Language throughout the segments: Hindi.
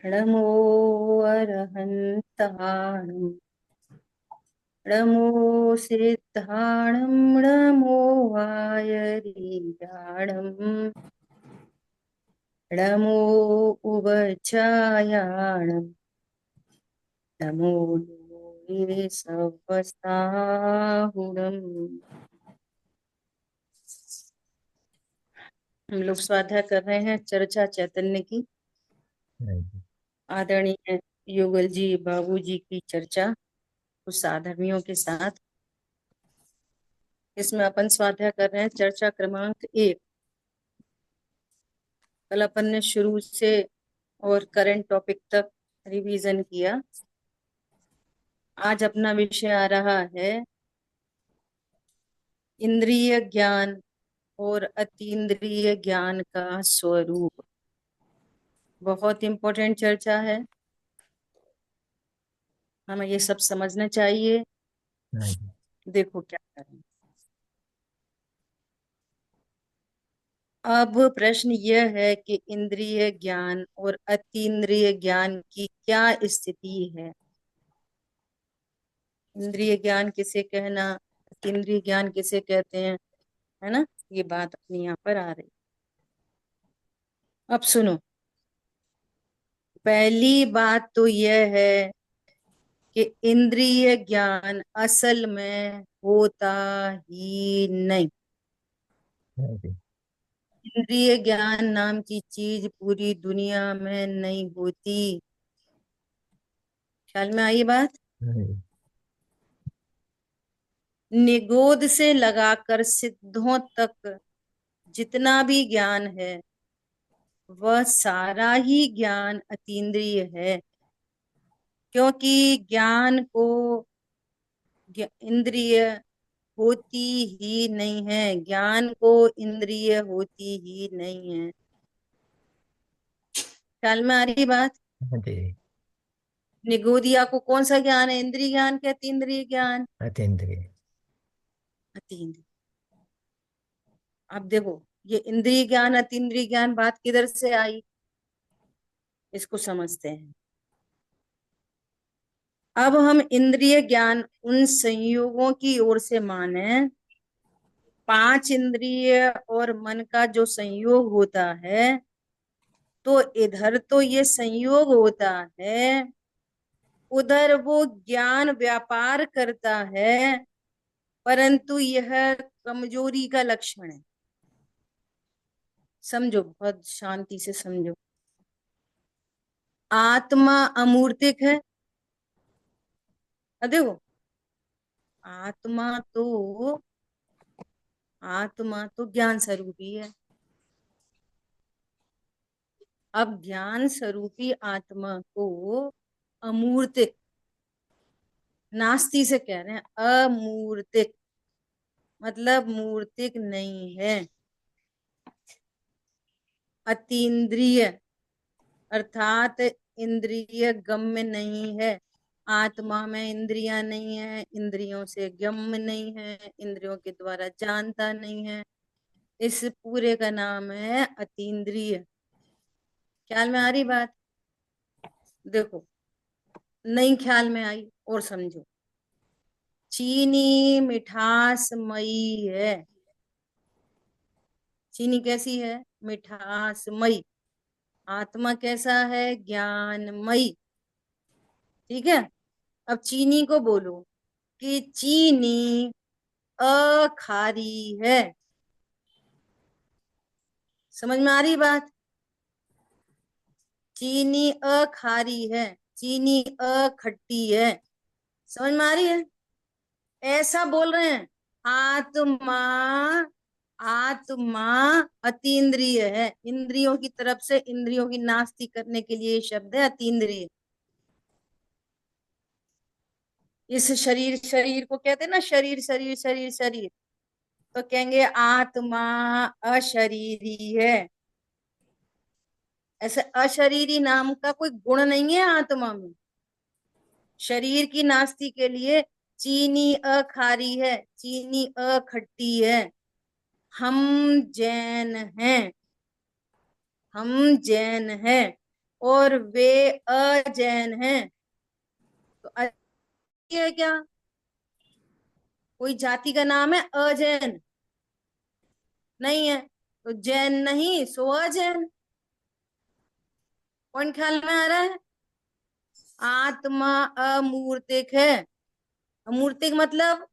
नमो अरहन्ताणं नमो सिद्धाणं नमो वायरियाणं नमो उवचायाणं नमो लोये सवस्ताहुणम्। हम लोग स्वाध्याय कर रहे हैं चर्चा चैतन्य की। नहीं। आदरणीय युगल जी बाबू जी की चर्चा कुछ साधर्मियों के साथ। इसमें अपन स्वाध्याय कर रहे हैं चर्चा क्रमांक 1। कल अपन ने शुरू से और करंट टॉपिक तक रिवीजन किया। आज अपना विषय आ रहा है इंद्रिय ज्ञान और अतीन्द्रिय ज्ञान का स्वरूप। बहुत इंपॉर्टेंट चर्चा है, हमें ये सब समझना चाहिए। नहीं। देखो क्या करें। अब प्रश्न यह है कि इंद्रिय ज्ञान और अतीन्द्रिय ज्ञान की क्या स्थिति है। इंद्रिय ज्ञान किसे कहना, अतीन्द्रिय ज्ञान किसे कहते हैं, है ना। ये बात अपनी यहाँ पर आ रही। अब सुनो, पहली बात तो यह है कि इंद्रिय ज्ञान असल में होता ही नहीं। नहीं। इंद्रिय ज्ञान नाम की चीज पूरी दुनिया में नहीं होती। ख्याल में आई बात। नहीं। निगोद से लगाकर सिद्धों तक जितना भी ज्ञान है वह सारा ही ज्ञान अतीन्द्रिय है। क्योंकि ज्ञान को इंद्रिय होती ही नहीं है, ज्ञान को इंद्रिय होती ही नहीं है। ख्याल में आ रही बात। नहीं। निगोदिया को कौन सा ज्ञान है, इंद्रिय ज्ञान के अतीन्द्रिय ज्ञान? अतीन्द्रिय। अतीन्द्रिय। अब देखो, ये इंद्रिय ज्ञान अतीन्द्रिय ज्ञान बात किधर से आई, इसको समझते हैं। अब हम इंद्रिय ज्ञान उन संयोगों की ओर से माने, पांच इंद्रिय और मन का जो संयोग होता है, तो इधर तो ये संयोग होता है, उधर वो ज्ञान व्यापार करता है, परंतु यह कमजोरी का लक्षण है। समझो, बहुत शांति से समझो। आत्मा अमूर्तिक है। देखो, आत्मा तो आत्मा तो ज्ञान स्वरूपी है। अब ज्ञान स्वरूपी आत्मा को अमूर्तिक, नास्ती से कह रहे हैं अमूर्तिक, मतलब मूर्तिक नहीं है। अतीन्द्रिय अर्थात इंद्रिय गम्य नहीं है। आत्मा में इंद्रियां नहीं है, इंद्रियों से गम्य नहीं है, इंद्रियों के द्वारा जानता नहीं है। इस पूरे का नाम है अतीन्द्रिय। ख्याल में आ रही बात। देखो, नहीं ख्याल में आई और समझो। चीनी मिठासमयी है। चीनी कैसी है? मिठासमयी। आत्मा कैसा है? ज्ञानमयी। ठीक है। अब चीनी को बोलो कि चीनी अखारी है। समझ में आ रही बात। चीनी अखारी है, चीनी अखट्टी है। समझ में आ रही है। ऐसा बोल रहे हैं। आत्मा, आत्मा अतीन्द्रिय है। इंद्रियों की तरफ से इंद्रियों की नास्ती करने के लिए ये शब्द है अतीन्द्रिय। इस शरीर, शरीर को कहते हैं ना, शरीर शरीर शरीर शरीर, तो कहेंगे आत्मा अशरीरी है। ऐसे अशरीरी नाम का कोई गुण नहीं है आत्मा में। शरीर की नास्ती के लिए चीनी अ खारी है, चीनी अ खट्टी है। हम जैन हैं, हम जैन हैं, और वे अजैन हैं। तो है क्या? कोई जाति का नाम है अजैन? नहीं है। तो जैन नहीं सो अजैन। कौन ख्याल में आ रहा है? आत्मा अमूर्तिक है। अमूर्तिक मतलब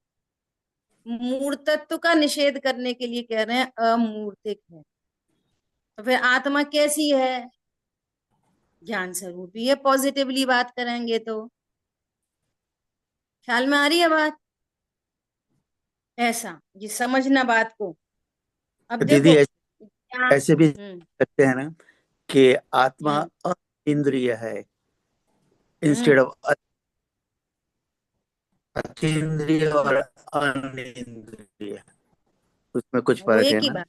मूर्तत्व का निषेध करने के लिए कह रहे हैं अमूर्तिक है। तो फिर आत्मा कैसी है? ज्ञान स्वरूपी है, पॉजिटिवली बात करेंगे तो। ख्याल में आ रही है बात? ऐसा ये समझना बात को। अब दीदी देखो क्या। ऐसे भी सकते हैं ना कि आत्मा हम्म इंद्रिय है हम्म इंस्टेड ऑफ अतीन्द्रिय और अनिंद्रिय, उसमें कुछ वो फर्क है एक ही ना? बात।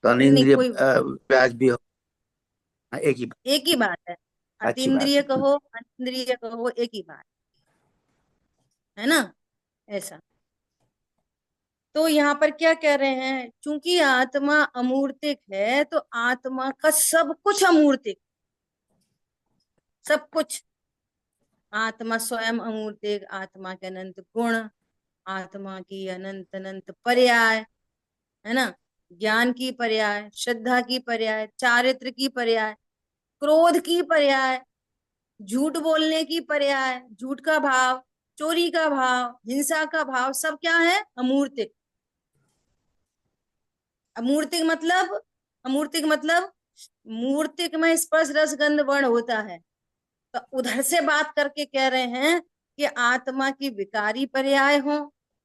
तो नहीं नहीं, अनिंद्रिय कोई व्याज भी हो। हाँ, एक ही एक ही बात है। अच्छी बात अतीन्द्रिय है। कहो अनिंद्रिय कहो, एक ही बात है ना। ऐसा। तो यहाँ पर क्या कह रहे हैं, चूंकि आत्मा अमूर्तिक है तो आत्मा का सब कुछ अमूर्तिक, सब कुछ। आत्मा स्वयं अमूर्तिक, आत्मा के अनंत गुण, आत्मा की अनंत अनंत पर्याय, है ना। ज्ञान की पर्याय, श्रद्धा की पर्याय, चारित्र की पर्याय, क्रोध की पर्याय, झूठ बोलने की पर्याय, झूठ का भाव, चोरी का भाव, हिंसा का भाव, सब क्या है? अमूर्तिक। अमूर्तिक मतलब, अमूर्तिक मतलब मूर्तिक में स्पर्श रस गंध वर्ण होता है। तो उधर से बात करके कह रहे हैं कि आत्मा की विकारी पर्याय हो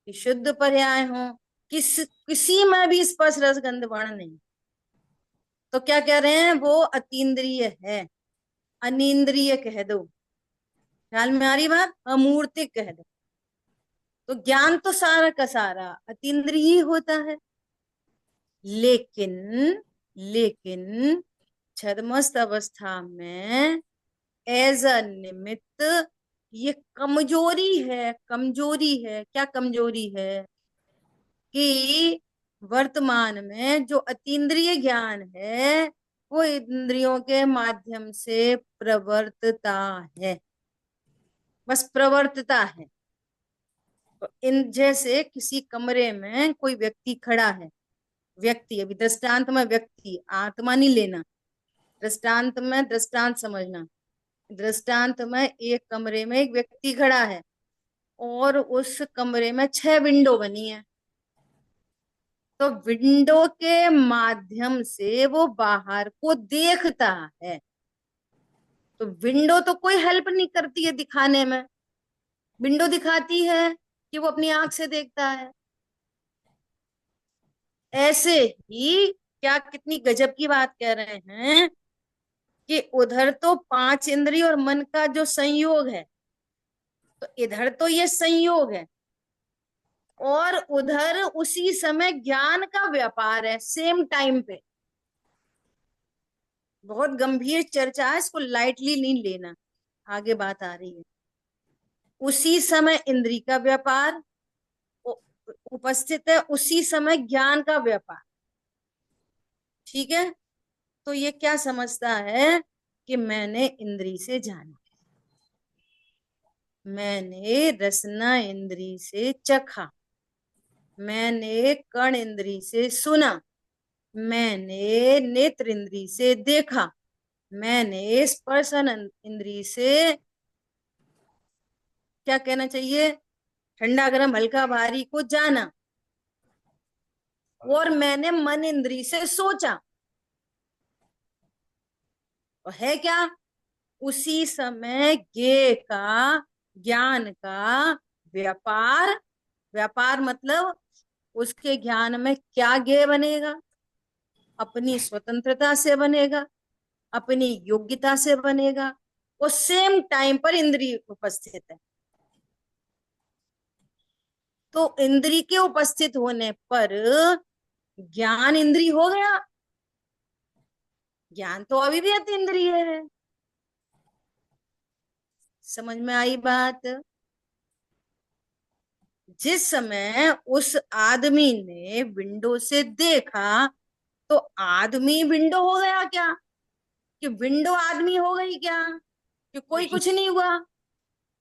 कि शुद्ध पर्याय हो, किसी में भी स्पर्श रस गंध वर्ण नहीं। तो क्या कह रहे हैं, वो अतीन्द्रिय है। अनिंद्रिय कह दो। ख्याल में आ रही बात? अमूर्तिक कह दो। तो ज्ञान तो सारा का सारा अतीन्द्रिय ही होता है। लेकिन लेकिन छद्मस्त अवस्था में एज अ निमित्त ये कमजोरी है। कमजोरी है, क्या कमजोरी है? कि वर्तमान में जो अतीन्द्रिय ज्ञान है वो इंद्रियों के माध्यम से प्रवर्तता है, बस प्रवर्तता है। तो इन जैसे किसी कमरे में कोई व्यक्ति खड़ा है, व्यक्ति, अभी दृष्टांत में व्यक्ति, आत्मा नहीं लेना, दृष्टांत में दृष्टांत समझना। दृष्टांत में एक कमरे में एक व्यक्ति खड़ा है और उस कमरे में 6 विंडो बनी है। तो विंडो के माध्यम से वो बाहर को देखता है। तो विंडो तो कोई हेल्प नहीं करती है दिखाने में। विंडो दिखाती है कि वो अपनी आंख से देखता है। ऐसे ही क्या, कितनी गजब की बात कह रहे हैं कि उधर तो 5 इंद्रिय और मन का जो संयोग है, तो इधर तो ये संयोग है, और उधर उसी समय ज्ञान का व्यापार है सेम टाइम पे। बहुत गंभीर चर्चा है, इसको लाइटली नहीं लेना, आगे बात आ रही है। उसी समय इंद्री का व्यापार उपस्थित है, उसी समय ज्ञान का व्यापार। ठीक है। तो ये क्या समझता है कि मैंने इंद्री से जाना, मैंने रसना इंद्री से चखा, मैंने कर्ण इंद्री से सुना, मैंने नेत्र इंद्री से देखा, मैंने स्पर्शन इंद्री से, क्या कहना चाहिए, ठंडा गरम हल्का भारी को जाना, और मैंने मन इंद्री से सोचा। तो है क्या? उसी समय ज्ञे का, ज्ञान का व्यापार। व्यापार मतलब उसके ज्ञान में क्या ज्ञेय बनेगा? अपनी स्वतंत्रता से बनेगा, अपनी योग्यता से बनेगा। वो सेम टाइम पर इंद्रिय उपस्थित है। तो इंद्रिय के उपस्थित होने पर ज्ञान इंद्रिय हो गया। ज्ञान तो अभी भी अतीन्द्रिय है। समझ में आई बात? जिस समय उस आदमी ने विंडो से देखा तो आदमी विंडो हो गया क्या, कि विंडो आदमी हो गई क्या, कि कोई कुछ नहीं हुआ।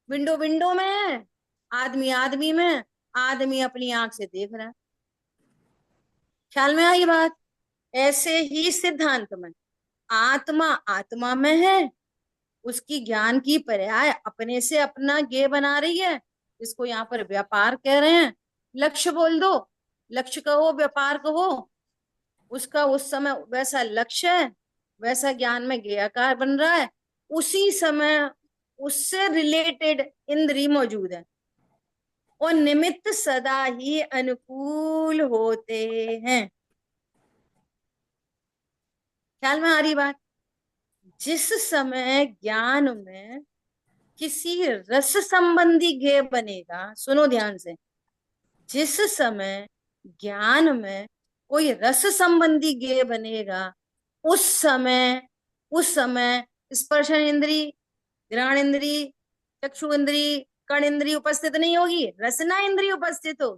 विंडो विंडो में है, आदमी आदमी में, आदमी अपनी आंख से देख रहा है। ख्याल में आई बात। ऐसे ही सिद्धांत में आत्मा आत्मा में है, उसकी ज्ञान की पर्याय अपने से अपना गे बना रही है। इसको यहाँ पर व्यापार कह रहे हैं। लक्ष्य बोल दो, लक्ष्य कहो, व्यापार कहो, उसका उस समय वैसा लक्ष्य है, वैसा ज्ञान में ज्ञेयकार बन रहा है। उसी समय उससे रिलेटेड इंद्री मौजूद है और निमित्त सदा ही अनुकूल होते हैं। ख्याल में आ रही बात। जिस समय ज्ञान में किसी रस संबंधी ज्ञेय बनेगा, सुनो ध्यान से, जिस समय ज्ञान में कोई रस संबंधी ज्ञेय बनेगा, उस समय स्पर्शन इंद्री, घ्राण इंद्री, चक्षु इंद्री, कर्ण इंद्री उपस्थित नहीं होगी, रसना इंद्री उपस्थित हो।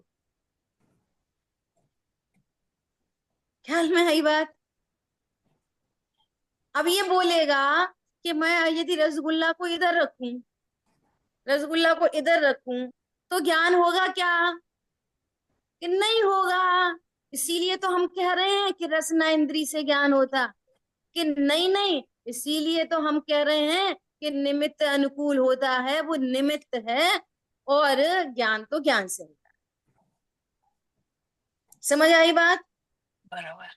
ख्याल में आई बात। अब ये बोलेगा कि मैं यदि रसगुल्ला को इधर रखूं, रसगुल्ला को इधर रखूं तो ज्ञान होगा क्या, कि नहीं होगा। इसीलिए तो हम कह रहे हैं कि रसना इंद्री से ज्ञान होता, कि नहीं नहीं, इसीलिए तो हम कह रहे हैं कि निमित्त अनुकूल होता है, वो निमित्त है और ज्ञान तो ज्ञान से होता है। समझ आई बात। बराबर।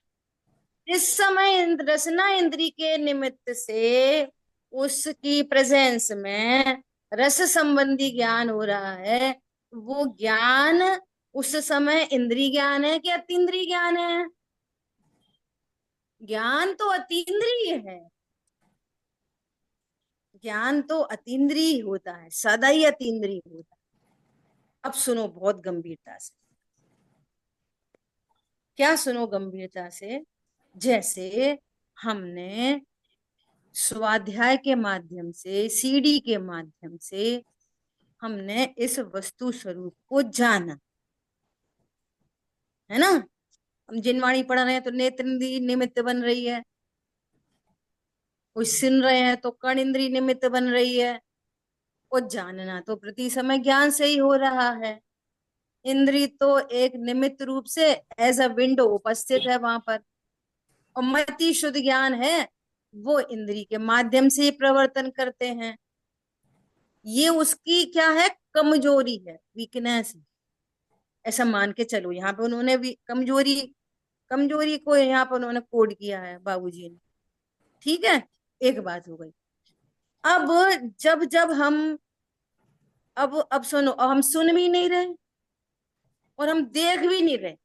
इस समय रसना इंद्री के निमित्त से उसकी प्रेजेंस में रस संबंधी ज्ञान हो रहा है। वो ज्ञान उस समय इंद्री ज्ञान है कि अतीन्द्रिय ज्ञान है? ज्ञान तो अतीन्द्रिय है, ज्ञान तो अतीन्द्रिय होता है, सदा ही अतीन्द्रिय होता है। अब सुनो बहुत गंभीरता से। क्या सुनो गंभीरता से? जैसे हमने स्वाध्याय के माध्यम से, सीडी के माध्यम से हमने इस वस्तु स्वरूप को जाना, है ना। हम जिनवाणी पढ़ रहे हैं तो नेत्र इंद्री निमित्त बन रही है, कोई सुन रहे हैं तो कर्ण इंद्री निमित्त बन रही है, और जानना तो प्रति समय ज्ञान से ही हो रहा है। इंद्री तो एक निमित्त रूप से एज अ विंडो उपस्थित है वहां पर, और मति शुद्ध ज्ञान है, वो इंद्री के माध्यम से ही प्रवर्तन करते हैं। ये उसकी क्या है, कमजोरी है, वीकनेस है, ऐसा मान के चलो। यहाँ पे उन्होंने भी कमजोरी, कमजोरी को यहाँ पर उन्होंने कोड किया है बाबूजी ने। ठीक है, एक बात हो गई। अब जब जब हम अब सुनो, हम सुन भी नहीं रहे और हम देख भी नहीं रहे,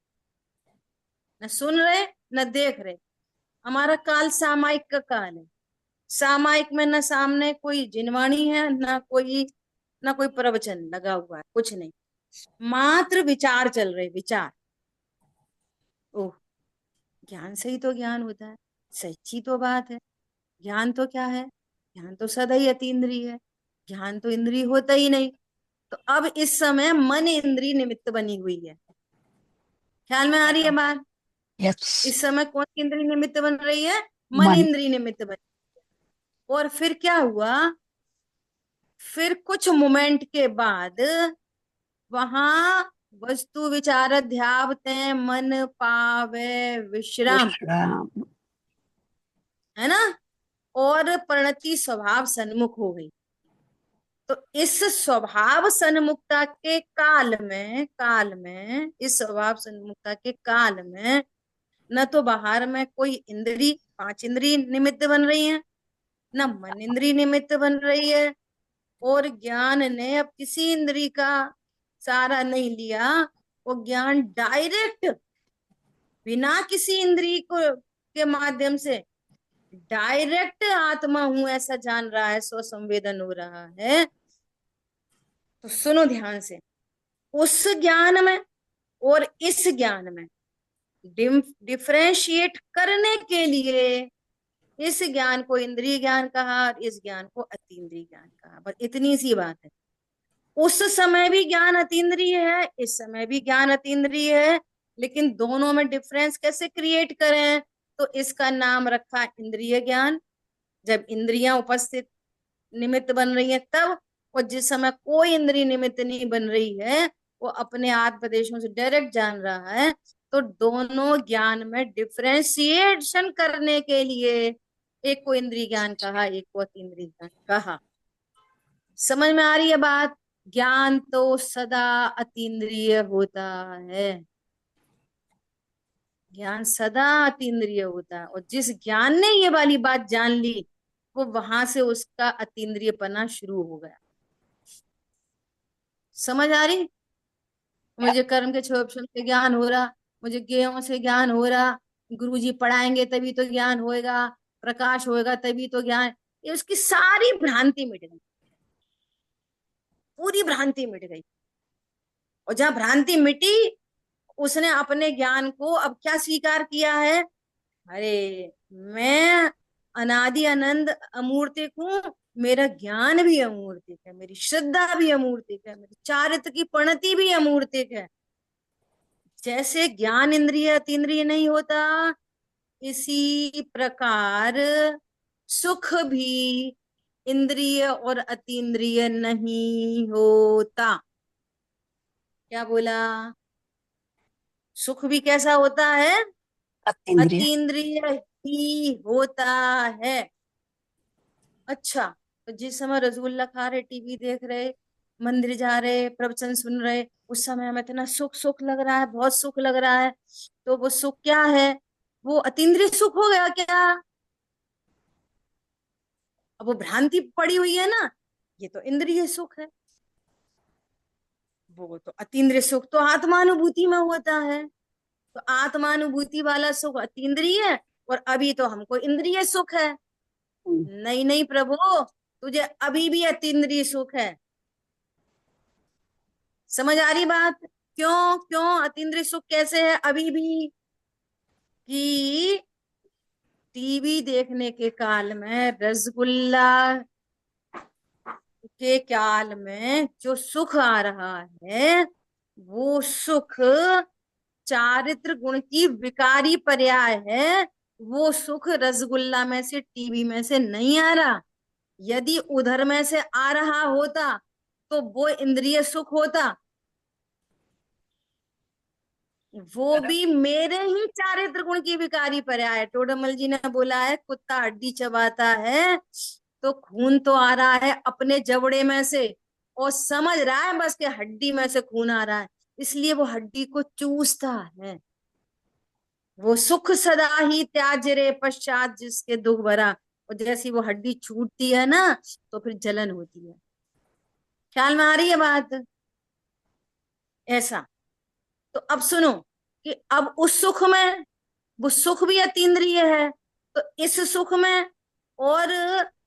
न सुन रहे न देख रहे। हमारा काल सामायिक का काल है। सामायिक में न सामने कोई जिनवाणी है, ना कोई प्रवचन लगा हुआ है, कुछ नहीं, मात्र विचार चल रहे, विचार। ओह, ज्ञान से ही तो ज्ञान होता है, सच्ची तो बात है। ज्ञान तो क्या है, ज्ञान तो सदा ही अतीन्द्रिय है, ज्ञान तो इंद्रिय होता ही नहीं। तो अब इस समय मन इंद्रिय निमित्त बनी हुई है। ख्याल में आ रही है बात। इस समय कौन सी इंद्रिय निमित्त बन रही है? मन इंद्रिय निमित्त बन। और फिर क्या हुआ, फिर कुछ मोमेंट के बाद वहां वस्तु विचार ध्यावते मन पावे विश्राम, है ना, और परिणति स्वभाव सन्मुख हो गई। तो इस स्वभाव सन्मुखता के काल में इस स्वभाव सन्मुखता के काल में न तो बाहर में कोई इंद्री, पांच इंद्री निमित्त बन रही है, न मन इंद्री निमित्त बन रही है, और ज्ञान ने अब किसी इंद्री का सहारा नहीं लिया। वो ज्ञान डायरेक्ट बिना किसी इंद्री को के माध्यम से डायरेक्ट आत्मा हूं ऐसा जान रहा है, स्व संवेदन हो रहा है। तो सुनो ध्यान से, उस ज्ञान में और इस ज्ञान में डिफरेंशिएट करने के लिए इस ज्ञान को इंद्रिय ज्ञान कहा और इस ज्ञान को अतीन्द्रिय ज्ञान कहा। बस इतनी सी बात है। उस समय भी ज्ञान अतीन्द्रिय है, इस समय भी ज्ञान अतीन्द्रिय है, लेकिन दोनों में डिफरेंस कैसे क्रिएट करें? तो इसका नाम रखा इंद्रिय ज्ञान। जब इंद्रियां उपस्थित निमित्त बन रही है तब, और जिस समय कोई इंद्रिय निमित्त नहीं बन रही है, वो अपने आत्मदेशों से डायरेक्ट जान रहा है, तो दोनों ज्ञान में डिफरेंशिएशन करने के लिए एक को इंद्रिय ज्ञान कहा, एक को अतीन्द्रिय ज्ञान कहा। समझ में आ रही है बात? ज्ञान तो सदा अतीन्द्रिय होता है, ज्ञान सदा अतीन्द्रिय होता है, और जिस ज्ञान ने ये वाली बात जान ली, वो वहां से उसका अतीन्द्रियपना शुरू हो गया। समझ आ रही? मुझे कर्म के क्षोभशम से ज्ञान हो रहा, मुझे ज्ञेयों से ज्ञान हो रहा, गुरुजी पढ़ाएंगे तभी तो ज्ञान होएगा, प्रकाश होएगा तभी तो ज्ञान। ये उसकी सारी भ्रांति मिट गई, पूरी भ्रांति मिट गई। और जहां भ्रांति मिटी, उसने अपने ज्ञान को अब क्या स्वीकार किया है? अरे मैं अनादि अनंत अमूर्तिक हूँ, मेरा ज्ञान भी अमूर्तिक है, मेरी श्रद्धा भी अमूर्तिक है, मेरी चारित्र की प्रणति भी अमूर्तिक है। जैसे ज्ञान इंद्रिय अतीन्द्रिय नहीं होता, इसी प्रकार सुख भी इंद्रिय और अतीन्द्रिय नहीं होता। क्या बोला? सुख भी कैसा होता है? अतीन्द्रिय। अतीन्द्रिय ही होता है। अच्छा, तो जिस समय रसगुल्ला खा रहे, टीवी देख रहे, मंदिर जा रहे, प्रवचन सुन रहे, उस समय हमें इतना सुख सुख लग रहा है, बहुत सुख लग रहा है, तो वो सुख क्या है? वो अतीन्द्रिय सुख हो गया क्या? अब वो भ्रांति पड़ी हुई है ना, ये तो इंद्रिय सुख है। वो तो अतीन्द्रिय सुख तो आत्मानुभूति में होता है, तो आत्मानुभूति वाला सुख अतीन्द्रिय है, और अभी तो हमको इंद्रिय सुख है। नहीं नहीं प्रभु, तुझे अभी भी अतीन्द्रिय सुख है। समझ आ रही बात? क्यों क्यों अतीन्द्रिय सुख कैसे है अभी भी? कि टीवी देखने के काल में, रसगुल्ला के काल में जो सुख आ रहा है, वो सुख चारित्र गुण की विकारी पर्याय है। वो सुख रसगुल्ला में से, टीवी में से नहीं आ रहा। यदि उधर में से आ रहा होता तो वो इंद्रिय सुख होता। वो भी मेरे ही चारित्र गुण की विकारी पर्याय है। टोडरमल जी ने बोला है, कुत्ता हड्डी चबाता है तो खून तो आ रहा है अपने जबड़े में से, और समझ रहा है बस के हड्डी में से खून आ रहा है, इसलिए वो हड्डी को चूसता है। वो सुख सदा ही त्याज रे पश्चात जिसके दुख भरा। और जैसी वो हड्डी छूटती है ना, तो फिर जलन होती है। ख्याल में आ रही है बात? ऐसा। तो अब सुनो कि अब उस सुख में, वो सुख भी अतीन्द्रिय है, तो इस सुख में और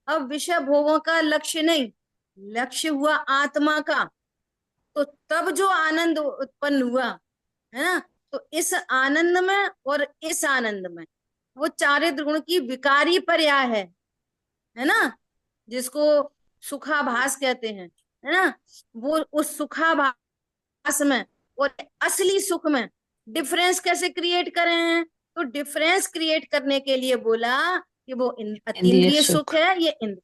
अब विषय भोगों का लक्ष्य नहीं, लक्ष्य हुआ आत्मा का। तो तब जो आनंद उत्पन्न हुआ है ना, तो इस आनंद में और इस आनंद में वो चारित्र गुण की विकारी पर्याय है ना, जिसको सुखाभास कहते हैं, है ना। वो उस सुखाभास में और असली सुख में डिफरेंस कैसे क्रिएट करें हैं? तो डिफरेंस क्रिएट करने के लिए बोला कि वो अतीन्द्रिय सुख है, ये इंद्रिय।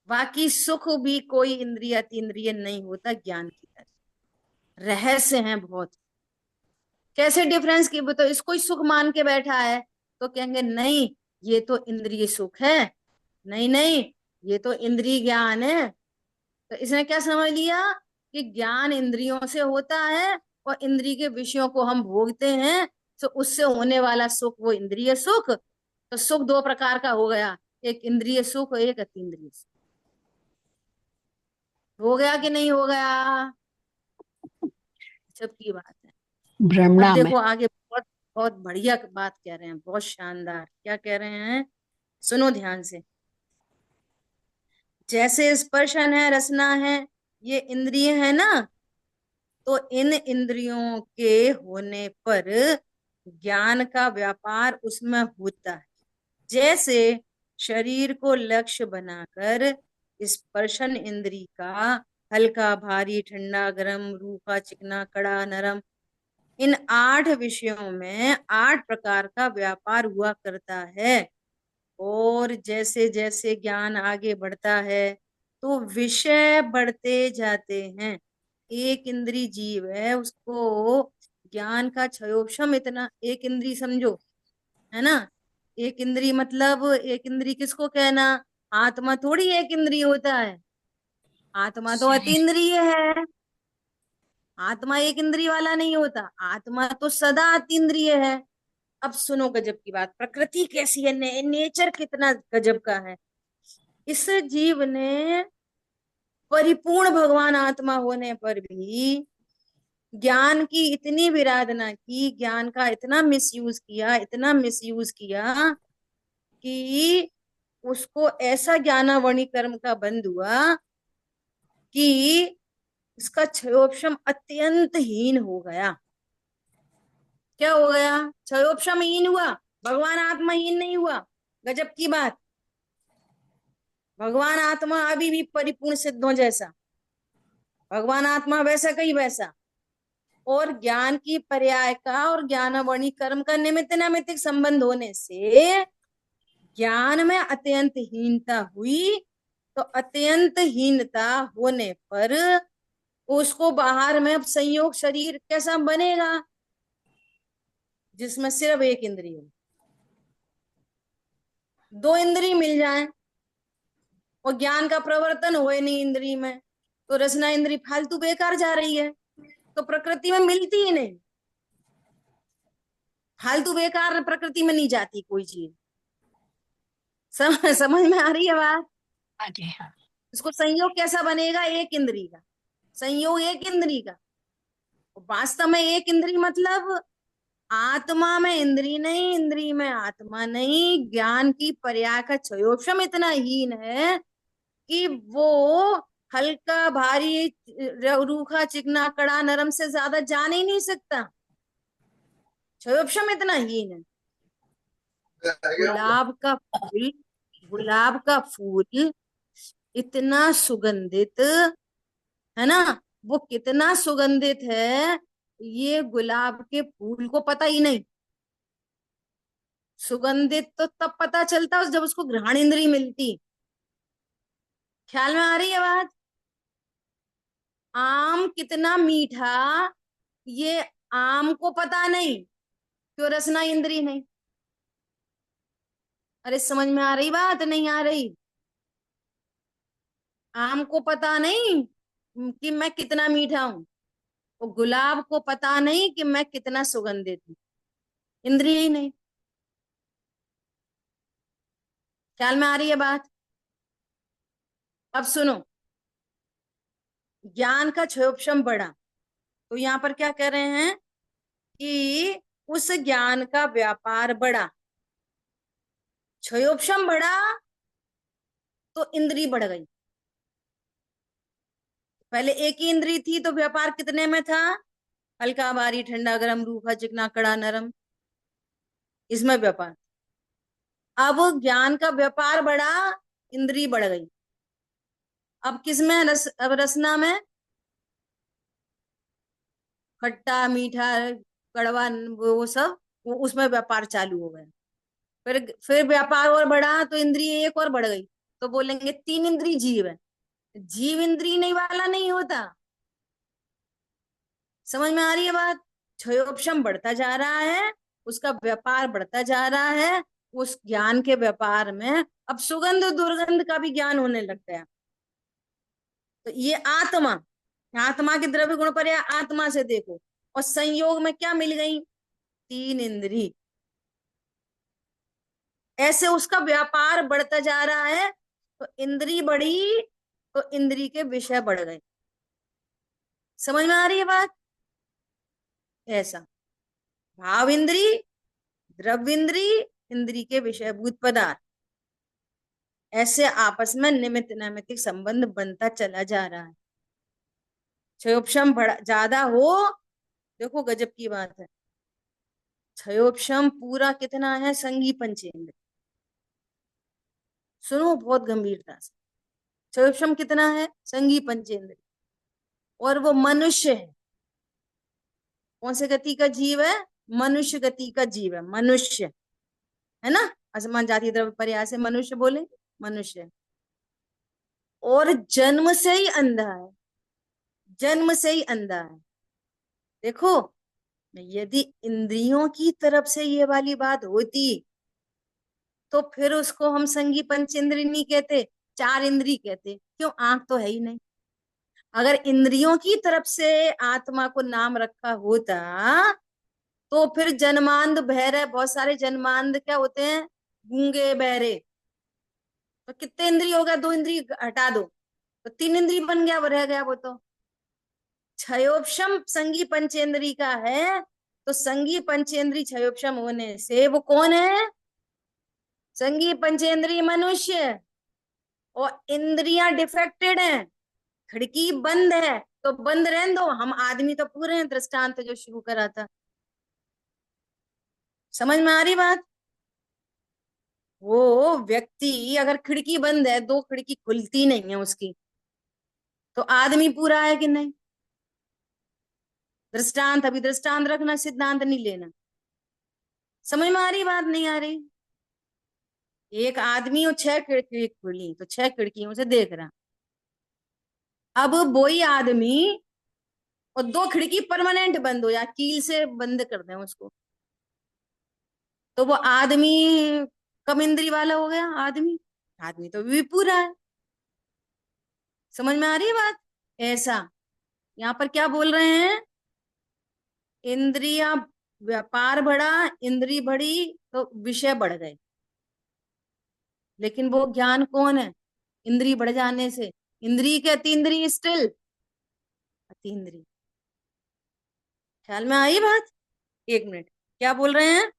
बाकी सुख भी कोई इंद्रिय अतीन्द्रिय नहीं होता ज्ञान की तरह। रहस्य है बहुत। कैसे डिफरेंस की? तो इसको ही सुख मान के बैठा है, तो कहेंगे नहीं ये तो इंद्रिय सुख है, नहीं नहीं ये तो इंद्रिय ज्ञान है। तो इसने क्या समझ लिया कि ज्ञान इंद्रियों से होता है, और इंद्रिय के विषयों को हम भोगते हैं, तो उससे होने वाला सुख वो इंद्रिय सुख। तो सुख दो प्रकार का हो गया, एक इंद्रिय सुख और एक अतीन्द्रिय सुख। हो गया कि नहीं हो गया? सबकी बात है। अब देखो आगे बहुत बहुत बढ़िया बात कह रहे हैं, बहुत शानदार। क्या कह रहे हैं? सुनो ध्यान से। जैसे स्पर्शन है, रसना है, ये इंद्रिय है ना, तो इन इंद्रियों के होने पर ज्ञान का व्यापार उसमें होता है। जैसे शरीर को लक्ष्य बनाकर स्पर्शन इंद्रिय का हल्का भारी ठंडा गरम रूखा चिकना कड़ा नरम, इन 8 विषयों में 8 प्रकार का व्यापार हुआ करता है। और जैसे जैसे ज्ञान आगे बढ़ता है तो विषय बढ़ते जाते हैं। एक इंद्री जीव है, उसको ज्ञान का क्षयोक्षम इतना, एक इंद्री समझो, है ना। एक इंद्री मतलब, एक इंद्री किसको कहना, आत्मा थोड़ी एक इंद्री होता है, आत्मा तो अतीन्द्रिय है। आत्मा एक इंद्री वाला नहीं होता, आत्मा तो सदा अतीन्द्रिय है। अब सुनो गजब की बात, प्रकृति कैसी है, नेचर कितना गजब का है। इस जीव ने परिपूर्ण भगवान आत्मा होने पर भी ज्ञान की इतनी विराधना की, ज्ञान का इतना मिसयूज किया, इतना मिसयूज किया कि उसको ऐसा ज्ञानावणी कर्म का बंध हुआ कि इसका क्षयोपशम अत्यंत हीन हो गया। क्या हो गया, क्षयोपशम हीन हुआ, भगवान आत्मा हीन नहीं हुआ। गजब की बात, भगवान आत्मा अभी भी परिपूर्ण सिद्धों जैसा, भगवान आत्मा वैसा कहीं वैसा। और ज्ञान की पर्याय का और ज्ञानावणी कर्म का निमित्त नैमित्तिक संबंध होने से ज्ञान में अत्यंत हीनता हुई। तो अत्यंत हीनता होने पर उसको बाहर में अब संयोग शरीर कैसा बनेगा, जिसमें सिर्फ एक इंद्रिय हो। 2 इंद्रिय मिल जाए और ज्ञान का प्रवर्तन होए नहीं इंद्रिय में, तो रसना इंद्रिय फालतू बेकार जा रही है, तो प्रकृति में मिलती ही नहीं, फालतू बेकार प्रकृति में नहीं जाती कोई चीज। समझ में आ रही है बात। हाँ जी हाँ। इसको संयोग कैसा बनेगा, एक इंद्रिय का संयोग, एक इंद्रिय का। वास्तव में एक इंद्रिय मतलब आत्मा में इंद्रिय नहीं, इंद्रिय में आत्मा नहीं। ज्ञान की पर्याय का क्षयोपशम इतना हीन है कि वो हल्का भारी रूखा चिकना कड़ा नरम से ज्यादा जान ही नहीं सकता। क्षयोपशम इतना हीन है। गुलाब का फूल, गुलाब का फूल इतना सुगंधित है ना, वो कितना सुगंधित है ये गुलाब के फूल को पता ही नहीं। सुगंधित तो तब पता चलता जब उसको घ्राण इंद्री मिलती। ख्याल में आ रही है बात। आम कितना मीठा ये आम को पता नहीं, क्यों, रसना इंद्री नहीं। अरे समझ में आ रही बात, नहीं आ रही। आम को पता नहीं कि मैं कितना मीठा हूं, और गुलाब को पता नहीं कि मैं कितना सुगंधित हूं, इंद्रिय ही नहीं। ख्याल में आ रही है बात। अब सुनो, ज्ञान का क्षयोपशम बढ़ा, तो यहां पर क्या कह रहे हैं कि उस ज्ञान का व्यापार बढ़ा। क्षयोपशम बढ़ा तो इंद्री बढ़ गई। पहले एक ही इंद्री थी तो व्यापार कितने में था, हल्का भारी ठंडा गरम रूखा चिकना कड़ा नरम, इसमें व्यापार। अब ज्ञान का व्यापार बढ़ा, इंद्री बढ़ गई। अब किसमें अब रसना में, खट्टा मीठा कड़वा वो सब, वो उसमें व्यापार चालू हो गया। फिर व्यापार और बढ़ा तो इंद्रिय एक और बढ़ गई, तो बोलेंगे 3 इंद्रिय जीव है। जीव इंद्रिय नहीं वाला नहीं होता। समझ में आ रही है बात। क्षयोपशम बढ़ता जा रहा है, उसका व्यापार बढ़ता जा रहा है। उस ज्ञान के व्यापार में अब सुगंध दुर्गंध का भी ज्ञान होने लग गया। तो ये आत्मा, आत्मा के द्रव्य गुण पर या आत्मा से देखो, और संयोग में क्या मिल गई, 3 इंद्री। ऐसे उसका व्यापार बढ़ता जा रहा है, तो इंद्री बढ़ी तो इंद्री के विषय बढ़ गए। समझ में आ रही है बात। ऐसा भाव इंद्री, द्रव्य इंद्री, इंद्री के विषयभूत पदार्थ, ऐसे आपस में निमित्त नैमित्तिक संबंध बनता चला जा रहा है। क्षयोपशम ज्यादा हो, देखो गजब की बात है। क्षयोपशम पूरा कितना है, संगी पंचेंद्र, सुनो बहुत गंभीरता से। क्षयोपशम कितना है, संगी पंचेंद्र। और वो मनुष्य है। कौन से गति का जीव है? मनुष्य गति का जीव है, मनुष्य है ना। असमान जाति द्रव्य पर्याय से मनुष्य बोले, मनुष्य। और जन्म से ही अंधा है, जन्म से ही अंधा है। देखो, यदि इंद्रियों की तरफ से ये वाली बात होती तो फिर उसको हम संगी पंचेंद्रिय नहीं कहते, चार इंद्रिय कहते। क्यों? आंख तो है ही नहीं। अगर इंद्रियों की तरफ से आत्मा को नाम रखा होता तो फिर जन्मांध बहरे, बहुत सारे जन्मांध क्या होते हैं? गूंगे बहरे। तो कितने इंद्रिय हो गया? दो इंद्रिय हटा दो तो तीन इंद्रिय बन गया, वो रह गया वो तो। क्षयोपशम संगी पंचेंद्रिय का है, तो संगी पंचेंद्रिय क्षयोपशम होने से वो कौन है? संगी पंचेंद्रिय मनुष्य। और इंद्रियां डिफेक्टेड हैं, खिड़की बंद है तो बंद रहने दो, हम आदमी तो पूरे हैं। दृष्टांत जो शुरू करा था, समझ में आ रही बात? वो व्यक्ति अगर खिड़की बंद है, दो खिड़की खुलती नहीं है उसकी, तो आदमी पूरा है कि नहीं? दृष्टांत, अभी दृष्टांत रखना, सिद्धांत नहीं लेना। समझ में आ रही बात? नहीं आ रही? एक आदमी और छह खिड़की खुली, तो छह खिड़कियों से देख रहा। अब वही आदमी और दो खिड़की परमानेंट बंद हो जाए, कील से बंद कर दें उसको, तो वो आदमी कम इंद्री वाला हो गया। आदमी, आदमी तो भी पूरा है। समझ में आ रही है बात? ऐसा यहाँ पर क्या बोल रहे हैं? इंद्रिया, व्यापार बढ़ा, इंद्री बढ़ी तो विषय बढ़ गए। लेकिन वो ज्ञान कौन है? इंद्री बढ़ जाने से, इंद्री के अतीन्द्रिय स्टिल अतीन्द्रिय। ख्याल में आई बात? एक मिनट, क्या बोल रहे हैं?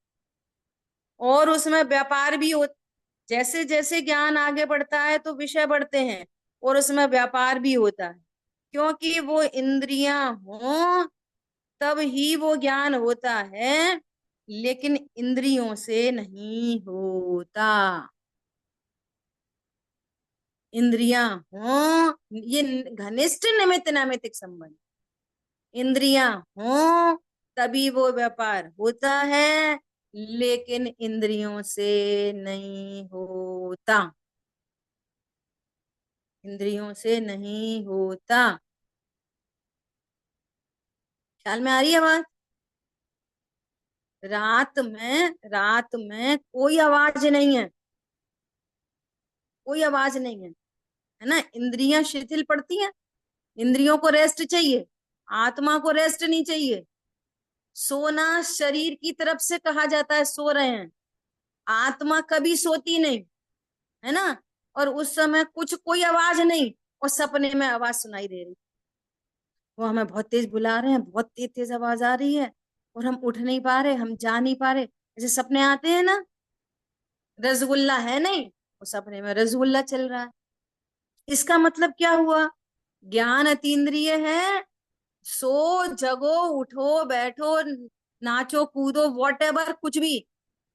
और उसमें व्यापार भी हो, जैसे जैसे ज्ञान आगे बढ़ता है तो विषय बढ़ते हैं और उसमें व्यापार भी होता है। क्योंकि वो इंद्रियां हो तब ही वो ज्ञान होता है, लेकिन इंद्रियों से नहीं होता। इंद्रियां हो, ये घनिष्ठ निमित्त नैमित्तिक संबंध। इंद्रियां हो तभी वो व्यापार होता है, लेकिन इंद्रियों से नहीं होता, इंद्रियों से नहीं होता। ख्याल में आ रही है बात? रात में कोई आवाज नहीं है, कोई आवाज नहीं है ना। इंद्रियां शिथिल पड़ती हैं, इंद्रियों को रेस्ट चाहिए, आत्मा को रेस्ट नहीं चाहिए। सोना शरीर की तरफ से कहा जाता है, सो रहे हैं। आत्मा कभी सोती नहीं, है ना। और उस समय कुछ कोई आवाज नहीं, और सपने में आवाज सुनाई दे रही, वो हमें बहुत तेज बुला रहे हैं, बहुत तेज तेज आवाज आ रही है, और हम उठ नहीं पा रहे, हम जा नहीं पा रहे। जैसे सपने आते हैं ना, रसगुल्ला है नहीं, वो सपने में रसगुल्ला चल रहा है। इसका मतलब क्या हुआ? ज्ञान अतीन्द्रिय है। सो, जगो, उठो, बैठो, नाचो, कूदो, वॉट एवर, कुछ भी,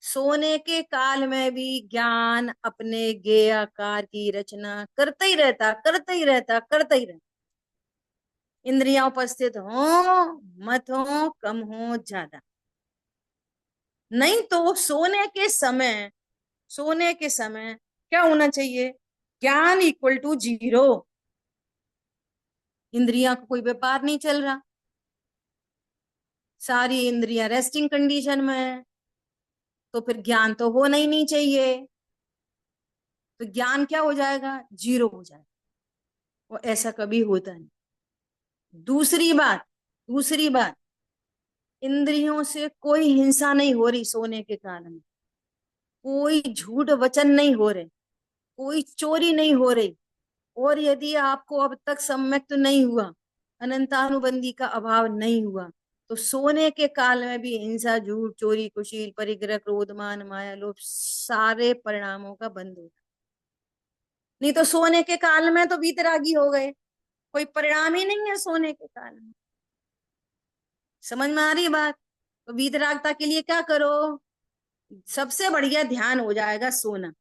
सोने के काल में भी ज्ञान अपने गेय आकार की रचना करता ही रहता, करता ही रहता, करता ही रहता। इंद्रियां उपस्थित हो, मत हो, कम हो, ज्यादा। नहीं तो सोने के समय, सोने के समय क्या होना चाहिए? ज्ञान इक्वल टू 0। इंद्रियां का कोई व्यापार नहीं चल रहा, सारी इंद्रियां रेस्टिंग कंडीशन में है, तो फिर ज्ञान तो होना ही नहीं चाहिए। तो ज्ञान क्या हो जाएगा? 0 हो जाएगा, और ऐसा कभी होता नहीं। दूसरी बात, दूसरी बात, इंद्रियों से कोई हिंसा नहीं हो रही सोने के कारण, कोई झूठ वचन नहीं हो रहे, कोई चोरी नहीं हो रही। और यदि आपको अब तक सम्यक तो नहीं हुआ, अनंतानुबंधी का अभाव नहीं हुआ, तो सोने के काल में भी हिंसा, झूठ, चोरी, कुशील, परिग्रह, क्रोध, मान, माया, लोभ, सारे परिणामों का बंद होगा। नहीं तो सोने के काल में तो वीतरागी हो गए, कोई परिणाम ही नहीं है सोने के काल में। समझ में आ रही बात? तो वीतरागता के लिए क्या करो? सबसे बढ़िया ध्यान हो जाएगा सोना।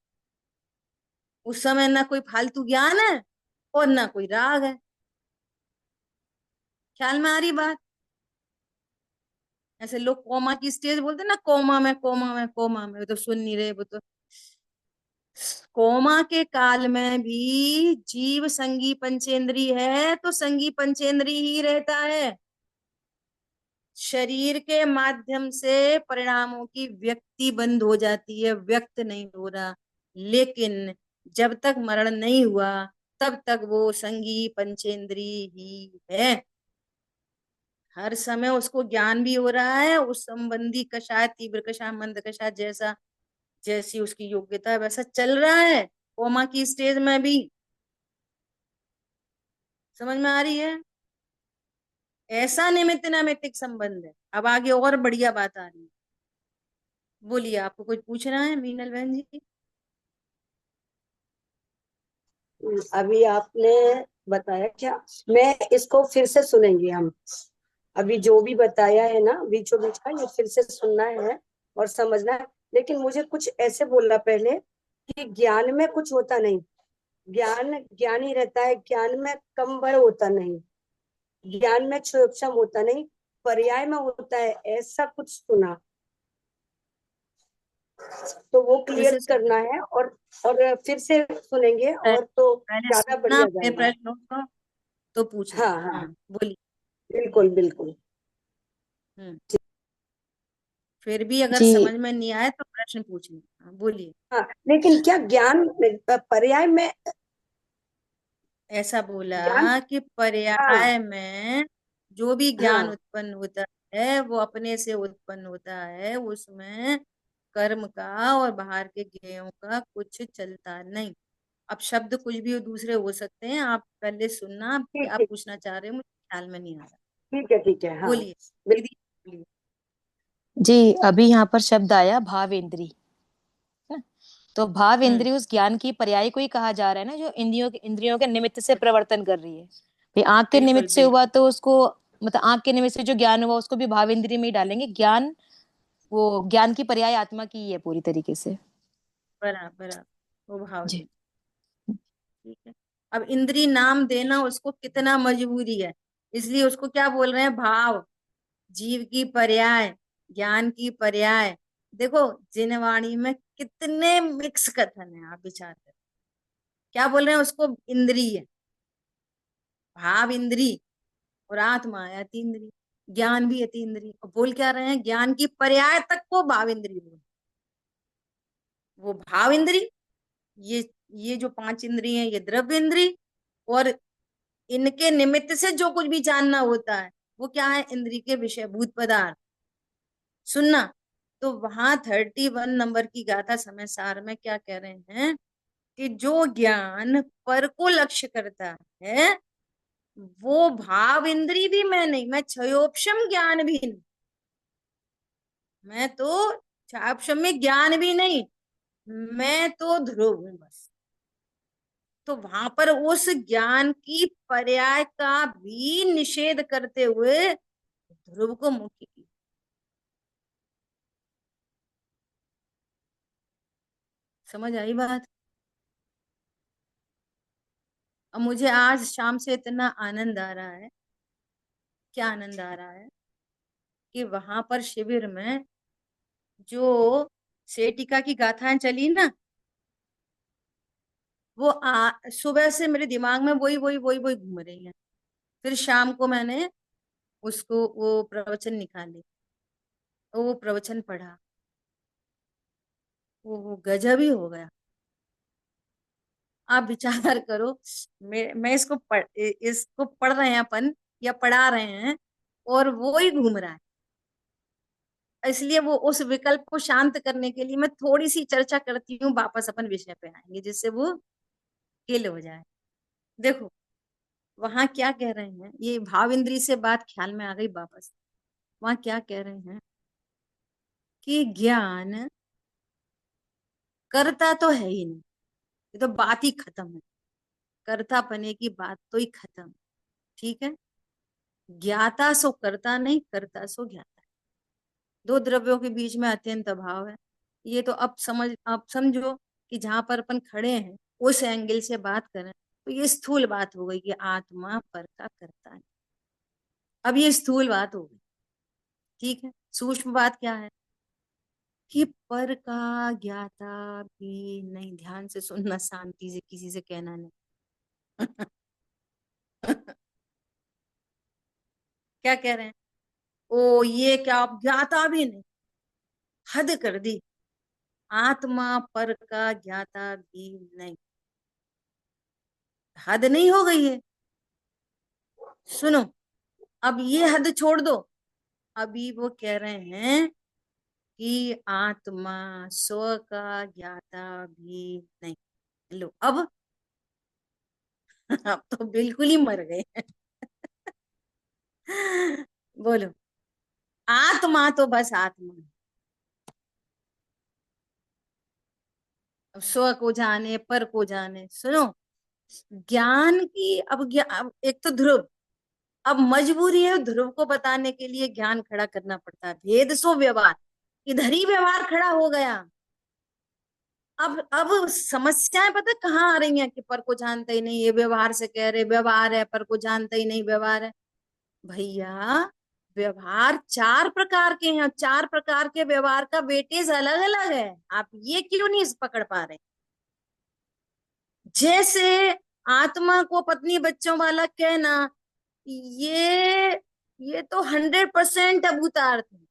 उस समय ना कोई फालतू ज्ञान है और ना कोई राग है। ख्याल में आ रही बात? ऐसे लोग कोमा की स्टेज बोलते ना, कोमा में कोमा में कोमा में, वो तो सुन नहीं रहे, वो तो कोमा के काल में भी जीव संगी पंचेंद्री है तो संगी पंचेंद्री ही रहता है। शरीर के माध्यम से परिणामों की व्यक्ति बंद हो जाती है, व्यक्त नहीं हो रहा, लेकिन जब तक मरण नहीं हुआ तब तक वो संगी पंचेंद्री ही है। हर समय उसको ज्ञान भी हो रहा है, उस संबंधी कषाय, तीव्र कषाय, मंद कषाय, जैसा जैसी उसकी योग्यता है वैसा चल रहा है कोमा की स्टेज में भी। समझ में आ रही है? ऐसा निमित्त नैमित्तिक संबंध है। अब आगे और बढ़िया बात आ रही है, बोलिए, आपको कुछ पूछना है मीनल बहन जी? अभी आपने बताया क्या, मैं इसको फिर से सुनेंगे हम। अभी जो भी बताया है ना बीचों बीच का, ये फिर से सुनना है और समझना है। लेकिन मुझे कुछ ऐसे बोलना पहले कि ज्ञान में कुछ होता नहीं, ज्ञान ज्ञान ही रहता है, ज्ञान में कम बड़ होता नहीं, ज्ञान में क्षोभक्षम होता नहीं, पर्याय में होता है, ऐसा कुछ सुना। तो वो क्लियर जैसे करना है और फिर से सुनेंगे और तो पहले ज्यादा सुनना बढ़िया फिर जाएगा। प्रश्न होगा तो पूछना। हाँ हाँ, हाँ बोलिए। बिल्कुल बिल्कुल। हम्म फिर भी अगर जी समझ में नहीं आए तो प्रश्न पूछना। हाँ बोलिए। हाँ, लेकिन क्या ज्ञान पर्याय में, ऐसा ज्ञान, बोला कि हाँ पर्याय में जो भी ज्ञान हाँ उत्पन्न होता है वो अपने से उत्पन्न होता है, उसमें कर्म का और बाहर के ज्ञेयों का कुछ चलता नहीं। अब शब्द कुछ भी दूसरे हो सकते हैं, आप पहले सुनना, आप ठीक क्या ठीक, पूछना चाह रहे हो मुझे ख्याल में नहीं आ रहा। ठीक है, हाँ बोलिए बिल्कुल। दीदी, बोलिए। जी अभी यहाँ पर शब्द आया भावेंद्री, है ना? तो हम्म भावेंद्री उस ज्ञान की पर्याय को ही कहा जा रहा है ना, जो इंद्रियों के निमित्त से प्रवर्तन कर रही है। भाई आंख के बिल्कुल निमित्त से बिल्कुल। हुआ तो उसको, मतलब आंख के निमित्त से जो ज्ञान हुआ उसको भी भावेंद्री में ही डालेंगे। ज्ञान, वो ज्ञान की पर्याय आत्मा की ही है पूरी तरीके से। बराबर बराबर, वो भाव जी। दे। ठीक है। अब इंद्री नाम देना उसको कितना मजबूरी है, इसलिए उसको क्या बोल रहे हैं, भाव। जीव की पर्याय, ज्ञान की पर्याय। देखो जिनवाणी में कितने मिक्स कथन है, आप विचार करें। क्या बोल रहे हैं उसको, इंद्री है, भाव इंद्री, और आत्मा है अतीन्द्रिय, ज्ञान भी अतीन्द्रिय। और बोल क्या रहे हैं, ज्ञान की पर्याय तक को भाव इंद्रिय बोल। वो भाव इंद्रिय, ये ये जो पांच इंद्रिय हैं ये द्रव्य इंद्रिय, और इनके निमित्त से जो कुछ भी जानना होता है वो क्या है, इंद्रिय के विषयभूत पदार्थ। सुनना, तो वहां 31 नंबर की गाथा समय सार में क्या कह रहे हैं कि जो ज्ञान पर को लक्ष्य करता है वो भाव इंद्री भी मैं नहीं, मैं क्षयोपशम ज्ञान भी नहीं, मैं तो क्षयोपशम में ज्ञान भी नहीं, मैं तो ध्रुव हूं बस। तो वहां पर उस ज्ञान की पर्याय का भी निषेध करते हुए ध्रुव को मुख्य की। समझ आई बात? अब मुझे आज शाम से इतना आनंद आ रहा है, क्या आनंद आ रहा है कि वहां पर शिविर में जो सेटिका की गाथाएं चली ना, वो सुबह से मेरे दिमाग में वही वही वही वही घूम रही है। फिर शाम को मैंने उसको वो प्रवचन निकाले, वो प्रवचन पढ़ा, वो गजब ही हो गया। आप विचार करो, मैं इसको पढ़ रहे हैं अपन या पढ़ा रहे हैं, और वो ही घूम रहा है। इसलिए वो उस विकल्प को शांत करने के लिए मैं थोड़ी सी चर्चा करती हूँ, वापस अपन विषय पे आएंगे जिससे वो किल हो जाए। देखो वहां क्या कह रहे हैं, ये भाव इंद्री से बात ख्याल में आ गई वापस। वहां क्या कह रहे हैं कि ज्ञान करता तो है ही नहीं, ये तो बात ही खत्म है, कर्ता पने की बात तो ही खत्म। ठीक है, ज्ञाता सो करता नहीं, करता सो ज्ञाता। दो द्रव्यों के बीच में अत्यंत अभाव है। ये तो अब समझो कि जहां पर अपन खड़े हैं उस एंगल से बात करें तो ये स्थूल बात हो गई कि आत्मा पर का करता है। अब ये स्थूल बात हो गई, ठीक है। सूक्ष्म बात क्या है कि पर का ज्ञाता भी नहीं। ध्यान से सुनना, शांति से, किसी से कहना नहीं। क्या कह रहे हैं? ओ ये क्या, आप ज्ञाता भी नहीं, हद कर दी। आत्मा पर का ज्ञाता भी नहीं, हद नहीं हो गई है? सुनो, अब ये हद छोड़ दो। अभी वो कह रहे हैं कि आत्मा स्व का ज्ञाता भी नहीं। लो अब अब तो बिल्कुल ही मर गए। बोलो, आत्मा तो बस आत्मा है। अब स्व को जाने, पर को जाने। सुनो, ज्ञान की अब एक तो ध्रुव, अब मजबूरी है ध्रुव को बताने के लिए ज्ञान खड़ा करना पड़ता है। भेद सो व्यवहार, इधर ही व्यवहार खड़ा हो गया। अब समस्याएं पता कहाँ आ रही हैं कि पर को जानते ही नहीं, ये व्यवहार से कह रहे व्यवहार है, पर को जानते ही नहीं व्यवहार है। भैया, व्यवहार चार प्रकार के हैं, चार प्रकार के व्यवहार का वेटेज अलग अलग है। आप ये क्यों नहीं पकड़ पा रहे? जैसे आत्मा को पत्नी बच्चों वाला कहना, ये ये तो 100% अभूतार्थ है।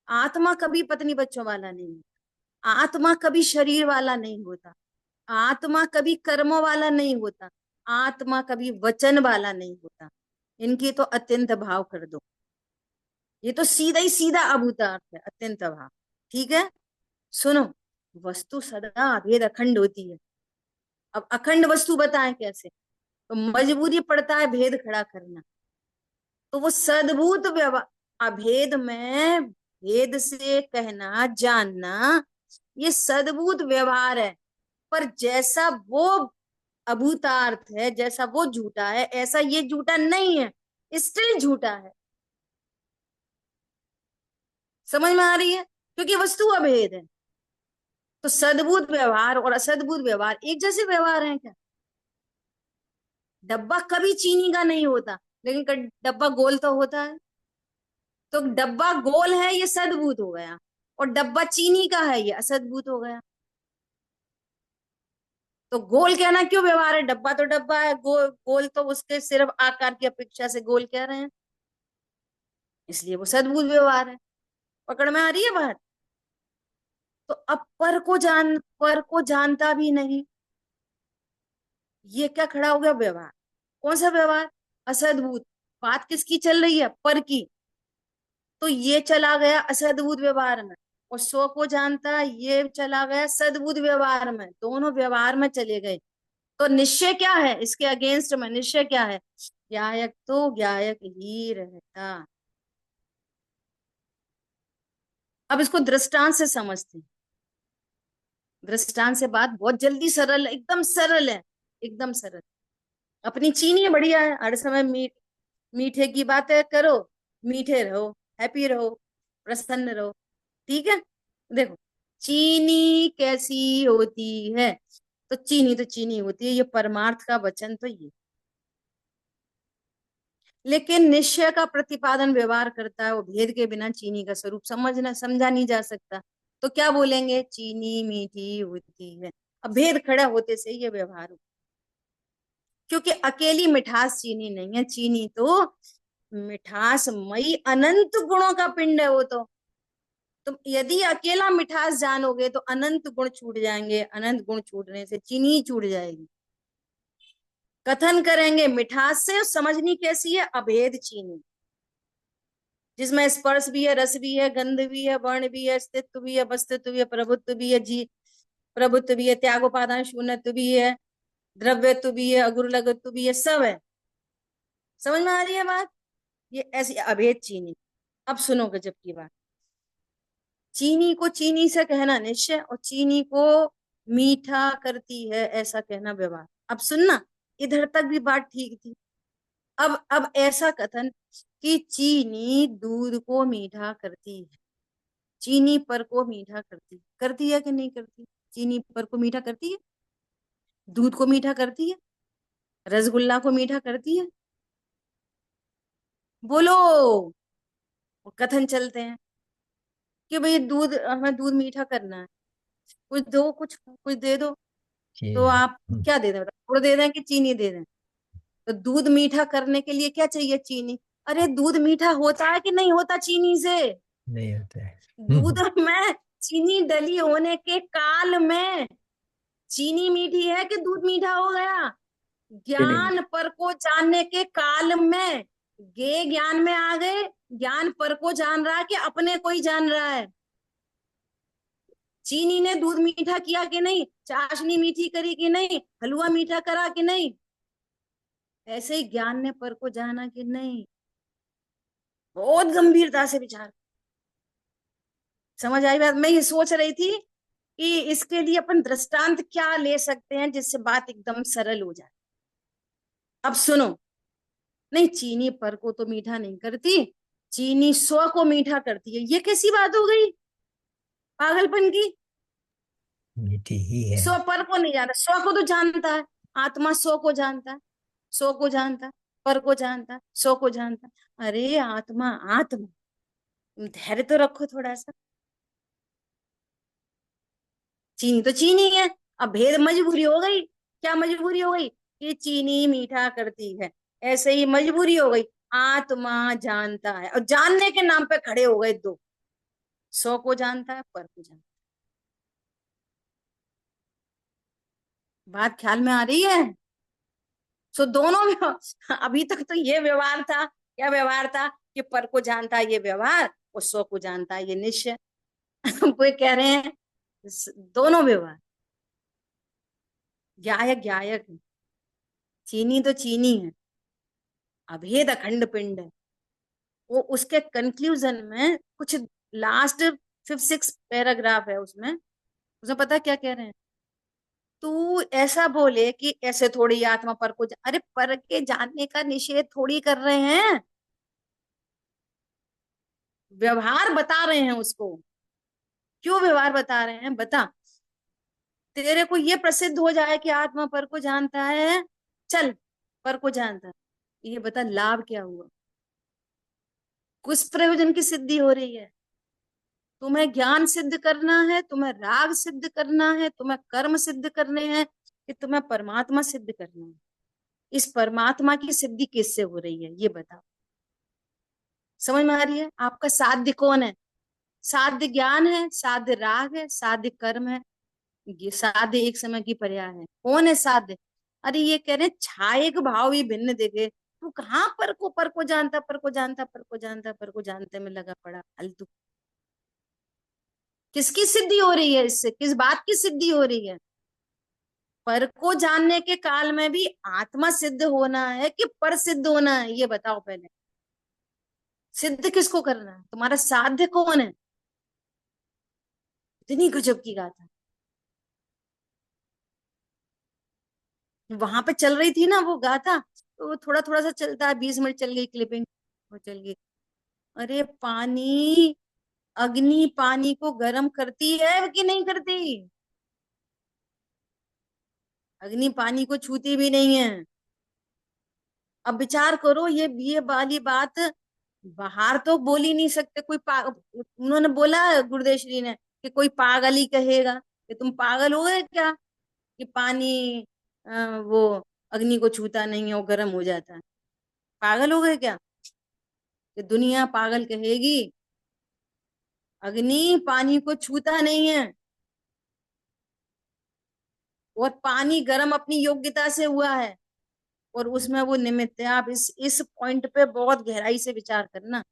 आत्मा कभी पत्नी बच्चों वाला नहीं होता, आत्मा कभी शरीर वाला नहीं होता, आत्मा कभी कर्मों वाला नहीं होता, आत्मा कभी वचन वाला नहीं होता। इनकी तो अत्यंत भाव कर दो, ये तो सीधा ही सीधा अभूतार्थ है, अत्यंत भाव। ठीक है, सुनो, वस्तु सदा अभेद अखंड होती है। अब अखंड वस्तु बताएं कैसे? तो मजबूरी पड़ता है भेद खड़ा करना। तो वो सद्भूत व्यवहार, अभेद में भेद से कहना जानना, ये सद्भूत व्यवहार है। पर जैसा वो अभूतार्थ है, जैसा वो झूठा है, ऐसा ये झूठा नहीं है, स्टिल झूठा है। समझ में आ रही है? क्योंकि वस्तु अभेद है। तो सद्भूत व्यवहार और असद्भूत व्यवहार एक जैसे व्यवहार हैं क्या? डब्बा कभी चीनी का नहीं होता, लेकिन डब्बा गोल तो होता है। तो डब्बा गोल है, ये सद्भूत हो गया, और डब्बा चीनी का है, ये असद्भूत हो गया। तो गोल कहना क्यों व्यवहार है? डब्बा तो डब्बा है, गोल गोल तो उसके सिर्फ आकार की अपेक्षा से गोल कह रहे हैं, इसलिए वो सद्भुत व्यवहार है। पकड़ में आ रही है बात? तो अब पर को जानता भी नहीं, ये क्या खड़ा हो गया? व्यवहार। कौन सा व्यवहार? असद्भुत। बात किसकी चल रही है? पर की। तो ये चला गया असद्भुत व्यवहार में, और स्व को जानता ये चला गया सद्भुत व्यवहार में, दोनों व्यवहार में चले गए। तो निश्चय क्या है इसके अगेंस्ट में? निश्चय क्या है? ज्ञायक तो ज्ञायक ही रहता। अब इसको दृष्टांत से समझते हैं। दृष्टांत से बात बहुत जल्दी सरल है, एकदम सरल है, एकदम सरल। अपनी चीनी बढ़िया है, हर समय मीठे की बातें करो, मीठे रहो, हैप्पी रहो, प्रसन्न रहो। ठीक है, देखो चीनी कैसी होती है? तो चीनी होती है, ये परमार्थ का वचन तो ये। लेकिन निश्चय का प्रतिपादन व्यवहार करता है, वो भेद के बिना चीनी का स्वरूप समझा नहीं जा सकता। तो क्या बोलेंगे? चीनी मीठी होती है। अब भेद खड़ा होते से ये व्यवहार हो, क्योंकि अकेली मिठास चीनी नहीं है, चीनी तो मिठासमयी अनंत गुणों का पिंड है वो तो। तुम यदि अकेला मिठास जानोगे तो अनंत गुण छूट जाएंगे, अनंत गुण छूटने से चीनी ही छूट जाएगी। कथन करेंगे मिठास से, समझनी कैसी है? अभेद चीनी, जिसमें स्पर्श भी है, रस भी है, गंध भी है, वर्ण भी है, अस्तित्व भी है, वस्तुत्व भी है, प्रभुत्व भी है, जी प्रभुत्व भी है, त्यागोपादान शून्यत्व भी है, द्रव्यत्व भी है, अगुरुलगत्व भी है, सब है। समझ में आ रही है बात? ये ऐसी अभेद चीनी। अब सुनो गजब की बात, चीनी को चीनी से कहना निश्चय, और चीनी को मीठा करती है ऐसा कहना व्यवहार। अब सुनना, इधर तक भी बात ठीक थी। अब ऐसा कथन कि चीनी दूध को मीठा करती है, चीनी पर को मीठा करती है कि नहीं करती? चीनी पर को मीठा करती है, दूध को मीठा करती है, रसगुल्ला को मीठा करती है। बोलो। वो कथन चलते हैं कि भाई दूध, हमें दूध मीठा करना है, कुछ दो, कुछ दे दो। ये तो आप क्या दे दें, गुड़ दे दें कि चीनी दे दें? तो दूध मीठा करने के लिए क्या चाहिए? चीनी। अरे दूध मीठा होता है कि नहीं होता चीनी से? नहीं होता है। दूध में चीनी डली होने के काल में चीनी मीठी है कि दूध मीठा हो गया? ज्ञान पर को जानने के काल में गे ज्ञान में आ गए। ज्ञान पर को जान रहा है कि अपने को ही जान रहा है? चीनी ने दूध मीठा किया कि नहीं? चाशनी मीठी करी कि नहीं? हलवा मीठा करा कि नहीं? ऐसे ही ज्ञान ने पर को जाना कि नहीं? बहुत गंभीरता से विचार। समझ आई बात? मैं ये सोच रही थी कि इसके लिए अपन दृष्टांत क्या ले सकते हैं जिससे बात एकदम सरल हो जाए। अब सुनो, नहीं चीनी पर को तो मीठा नहीं करती, चीनी 100 को मीठा करती है। ये कैसी बात हो गई पागलपन की? मीठी ही है। 100 पर को नहीं जानता, 100 को तो जानता है। आत्मा 100 को जानता है, 100 को जानता है, पर को जानता है, 100 को जानता है। अरे आत्मा आत्मा, धैर्य तो रखो थोड़ा सा। चीनी तो चीनी है। अब भेद मजबूरी हो गई। क्या मजबूरी हो गई? कि चीनी मीठा करती है। ऐसे ही मजबूरी हो गई, आत्मा जानता है, और जानने के नाम पे खड़े हो गए दो। 100 को जानता है, पर को जानता है। बात ख्याल में आ रही है? सो दोनों में अभी तक तो ये व्यवहार था। क्या व्यवहार था? कि पर को जानता है ये व्यवहार, और 100 को जानता है ये निश्चय। कोई कह रहे हैं दोनों व्यवहार। ज्ञायक ज्ञायक है, चीनी तो चीनी है, अभेद अखंड पिंड है। वो उसके कंक्लूजन में कुछ लास्ट 5-6 पैराग्राफ है उसमें। उसमें पता क्या कह रहे हैं? तू ऐसा बोले कि ऐसे थोड़ी आत्मा पर को अरे पर के जानने का निषेध थोड़ी कर रहे हैं, व्यवहार बता रहे हैं उसको। क्यों व्यवहार बता रहे हैं? बता। तेरे को ये प्रसिद्ध हो जाए कि आत्मा पर को जानता है, चल पर को जानता है, ये बता लाभ क्या हुआ? किस प्रयोजन की सिद्धि हो रही है? तुम्हें ज्ञान सिद्ध करना है, तुम्हें राग सिद्ध करना है, तुम्हें कर्म सिद्ध करने हैं, कि तुम्हें परमात्मा सिद्ध करना है? इस परमात्मा की सिद्धि किससे हो रही है ये बताओ। समझ में आ रही है? आपका साध्य कौन है? साध्य ज्ञान है, साध्य राग है, साध्य कर्म है। ये साध्य एक समय की पर्याय है। कौन है साध्य? अरे ये कह रहे छायक भाव ही भिन्न देखे। तू कहाँ पर को जानता, पर को जानता, पर को जानता, पर को जानते में लगा पड़ा फालतू। किसकी सिद्धि हो रही है इससे? किस बात की सिद्धि हो रही है? पर को जानने के काल में भी आत्मा सिद्ध होना है कि पर सिद्ध होना है? ये बताओ पहले। सिद्ध किसको करना है? तुम्हारा साध्य कौन है? इतनी गजब की गाथा वहां पे चल रही थी ना वो गाथा। तो थोड़ा थोड़ा सा चलता है, 20 मिनट चल गई क्लिपिंग, वो चल गई। अरे पानी, अग्नि पानी को गर्म करती है कि नहीं करती? अग्नि पानी को छूती भी नहीं है। अब विचार करो, ये वाली बात बाहर तो बोल ही नहीं सकते। उन्होंने बोला गुरुदेव श्री ने कि कोई पागल ही कहेगा कि तुम पागल हो गए क्या, कि पानी वो अग्नि को छूता नहीं है, वो गर्म हो जाता है। पागल हो गए क्या? कि दुनिया पागल कहेगी अग्नि पानी को छूता नहीं है, और पानी गर्म अपनी योग्यता से हुआ है, और उसमें वो निमित्त है। आप इस पॉइंट पे बहुत गहराई से विचार करना।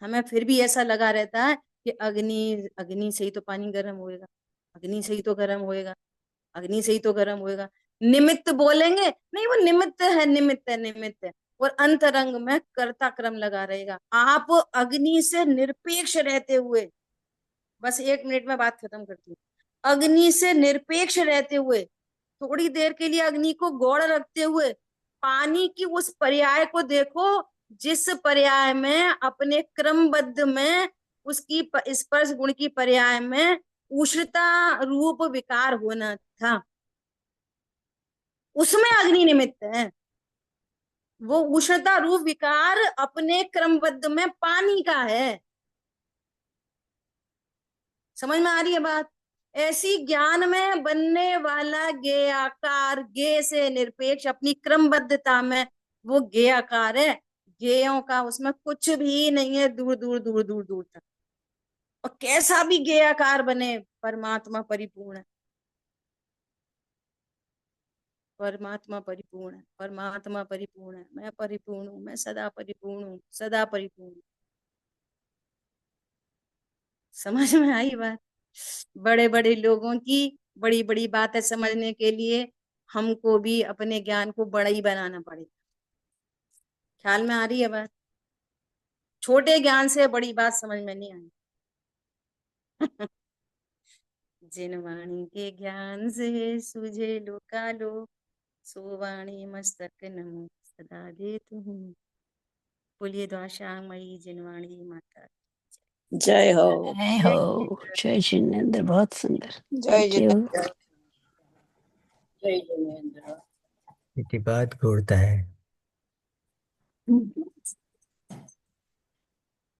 हमें फिर भी ऐसा लगा रहता है कि अग्नि अग्नि से ही तो पानी गर्म होएगा, अग्नि से ही तो गर्म होएगा, अग्नि से ही तो गर्म होएगा। निमित्त बोलेंगे नहीं, वो निमित्त है, निमित्त है, निमित्त है। और अंतरंग में कर्ता क्रम लगा रहेगा। आप अग्नि से निरपेक्ष रहते हुए, बस 1 मिनट में बात खत्म करती हूँ। अग्नि से निरपेक्ष रहते हुए, थोड़ी देर के लिए अग्नि को गौड़ रखते हुए, पानी की उस पर्याय को देखो जिस पर्याय में अपने क्रमबद्ध में उसकी स्पर्श गुण की पर्याय में उष्णता रूप विकार होना था, उसमें अग्नि निमित्त है। वो उष्णता रूप विकार अपने क्रमबद्ध में पानी का है। समझ में आ रही है बात? ऐसी ज्ञान में बनने वाला गे आकार, गे से निरपेक्ष अपनी क्रमबद्धता में वो गे आकार है। गेयों का उसमें कुछ भी नहीं है, दूर दूर दूर दूर दूर तक। और कैसा भी गे आकार बने, परमात्मा परिपूर्ण है। परमात्मा परिपूर्ण है, परमात्मा परिपूर्ण है। मैं परिपूर्ण हूं, मैं सदा परिपूर्ण हूं, सदा परिपूर्ण हूं। समझ में आई बात? बड़े बड़े लोगों की बड़ी बड़ी बातें समझने के लिए हमको भी अपने ज्ञान को बड़ा ही बनाना पड़ेगा। ख्याल में आ रही है बात? छोटे ज्ञान से बड़ी बात समझ में नहीं आई। जिन वाणी के ज्ञान से सूझे लोकालो, सो वाणी मस्तक नमो सदा देतु हूँ। बोलिए द्वाशामयी जिनवाणी माता। जय हो। जय हो। जय जिनेन्द्र, बहुत सुंदर। जय थैंक यू। जिनेन्द्र। जय जिनेन्द्र। इति बात घूरता है।